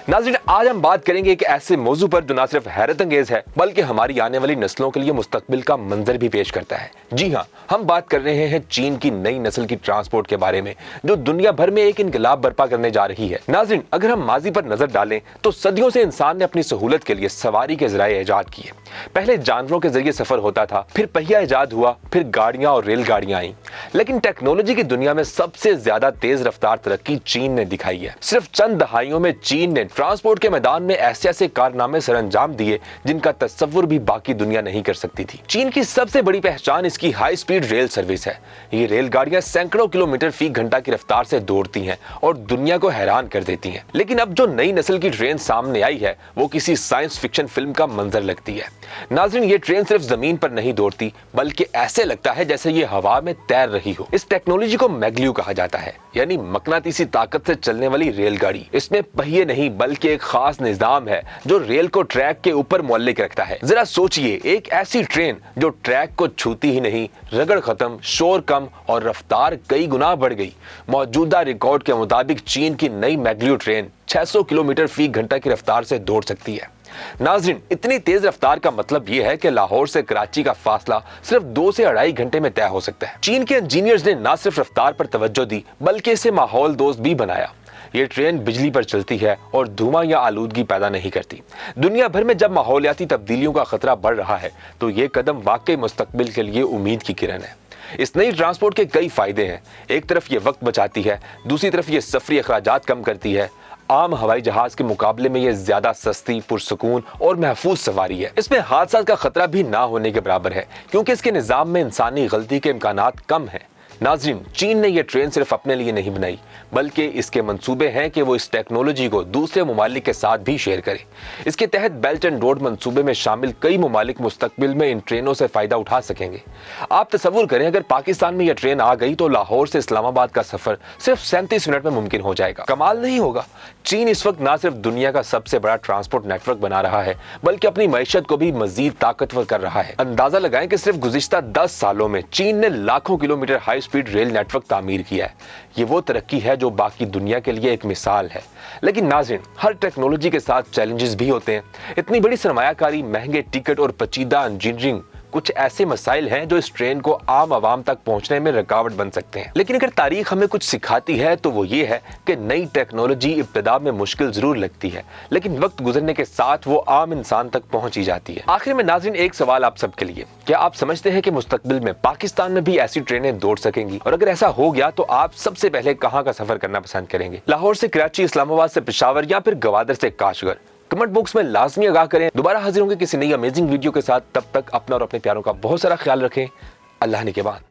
नाज़रीन, आज हम बात करेंगे एक ऐसे मौजू पर जो न सिर्फ हैरत अंगेज है बल्कि हमारी आने वाली नस्लों के लिए मुस्तकबिल का मंजर भी पेश करता है। जी हाँ, हम बात कर रहे हैं चीन की नई नस्ल की ट्रांसपोर्ट के बारे में जो दुनिया भर में एक इनकलाब बर्पा करने जा रही है। नाज़रीन, अगर हम माजी पर नजर डालें तो सदियों से इंसान ने अपनी सहूलत के लिए सवारी के जराए ईजाद किए। पहले जानवरों के जरिए सफर होता था, फिर पहिया ईजाद हुआ, फिर गाड़ियां और रेलगाड़ियां आई। लेकिन टेक्नोलॉजी की दुनिया में सबसे ज्यादा तेज रफ्तार तरक्की चीन ने दिखाई है। सिर्फ चंद दहाइयों में चीन ने ट्रांसपोर्ट के मैदान में ऐसे ऐसे कारनामे सरअंजाम दिए जिनका तस्वुर भी बाकी दुनिया नहीं कर सकती थी। चीन की सबसे बड़ी पहचान इसकी हाई स्पीड रेल सर्विस है। ये रेलगाड़ियां सैकड़ों किलोमीटर फी घंटा की रफ्तार से दौड़ती हैं और दुनिया को हैरान कर देती हैं। लेकिन अब जो नई नस्ल की ट्रेन सामने आई है वो किसी साइंस फिक्शन फिल्म का मंजर लगती है। नाज़रीन, ये ट्रेन सिर्फ जमीन पर नहीं दौड़ती बल्कि ऐसे लगता है जैसे ये हवा में तैर रही हो। इस टेक्नोलॉजी को मैग्ल्यू कहा जाता है, यानी मकनातीसी ताकत से चलने वाली रेलगाड़ी। इसमें पहिए नहीं बल्कि एक खास निजाम है जो रेल को ट्रैक के ऊपर मुअल्लिक रखता है। जरा सोचिए, एक ऐसी ट्रेन जो ट्रैक को छूती ही नहीं, रगड़ खत्म, शोर कम और रफ्तार कई गुना बढ़ गई। मौजूदा रिकॉर्ड के मुताबिक चीन की नई मैग्ल्यू ट्रेन 600 किलोमीटर फी घंटा की रफ्तार से दौड़ सकती है। नाज़रीन, इतनी तेज रफ्तार का मतलब यह है कि लाहौर से कराची का फासला सिर्फ 2 से 2.5 घंटे में तय हो सकता है। चीन के इंजीनियर्स ने न सिर्फ रफ्तार पर तवज्जो दी बल्कि इसे माहौल दोस्त भी बनाया। ये ट्रेन बिजली पर चलती है और धुआं या आलूदगी पैदा नहीं करती। दुनिया भर में जब माहौलियाती तब्दीलियों का खतरा बढ़ रहा है तो ये कदम वाकई मुस्तकबिल के लिए उम्मीद की किरण है। इस नई ट्रांसपोर्ट के कई फायदे हैं। एक तरफ ये वक्त बचाती है, दूसरी तरफ ये सफरी अखराजात कम करती है। आम हवाई जहाज के मुकाबले में ये ज्यादा सस्ती, पुरसुकून और महफूज सवारी है। इसमें हादसा का खतरा भी ना होने के बराबर है क्योंकि इसके निजाम में इंसानी गलती के इम्कानात कम है। नाज़रीन, चीन ने यह ट्रेन सिर्फ अपने लिए नहीं बनाई बल्कि इसके मंसूबे हैं कि वो इस टेक्नोलॉजी को दूसरे ममालिक के साथ भी शेयर करे। इसके तहत बेल्ट एंड रोड मंसूबे में शामिल कई ममालिक मुस्तकबिल में इन ट्रेनों से फायदा उठा सकेंगे। आप तसव्वुर करें, अगर पाकिस्तान में यह ट्रेन आ गई तो लाहौर से इस्लामाबाद का सफर सिर्फ 37 मिनट में मुमकिन हो जाएगा। कमाल नहीं होगा? चीन इस वक्त न सिर्फ दुनिया का सबसे बड़ा ट्रांसपोर्ट नेटवर्क बना रहा है बल्कि अपनी मईशत को भी मजीद ताकतवर कर रहा है। अंदाजा लगाएं कि सिर्फ गुज़िश्ता 10 सालों में चीन ने लाखों kilometre high speed rail network तामीर किया है। ये वो तरक्की है जो बाकी दुनिया के लिए एक मिसाल है। लेकिन नाज़रीन, हर टेक्नोलॉजी के साथ चैलेंजेस भी होते हैं। इतनी बड़ी सरमायाकारी, महंगे टिकट और पेचीदा इंजीनियरिंग कुछ ऐसे मसाइल हैं जो इस ट्रेन को आम आवाम तक पहुंचने में रुकावट बन सकते हैं। लेकिन अगर तारीख हमें कुछ सिखाती है तो वो ये है कि नई टेक्नोलॉजी इब्तिदा में मुश्किल जरूर लगती है लेकिन वक्त गुजरने के साथ वो आम इंसान तक पहुंच ही जाती है। आखिर में नाज़रीन, एक सवाल आप सबके लिए, क्या आप समझते हैं कि मुस्तकबिल में पाकिस्तान में भी ऐसी ट्रेनें दौड़ सकेंगी? और अगर ऐसा हो गया तो आप सबसे पहले कहाँ का सफर करना पसंद करेंगे? लाहौर से कराची, इस्लामाबाद से पेशावर या फिर गवादर से काशगर? कमेंट बॉक्स में लाजमी आगाह करें। दोबारा हाजिर होंगे किसी नई अमेजिंग वीडियो के साथ। तब तक अपना और अपने प्यारों का बहुत सारा ख्याल रखें। अल्लाह ने के बाद।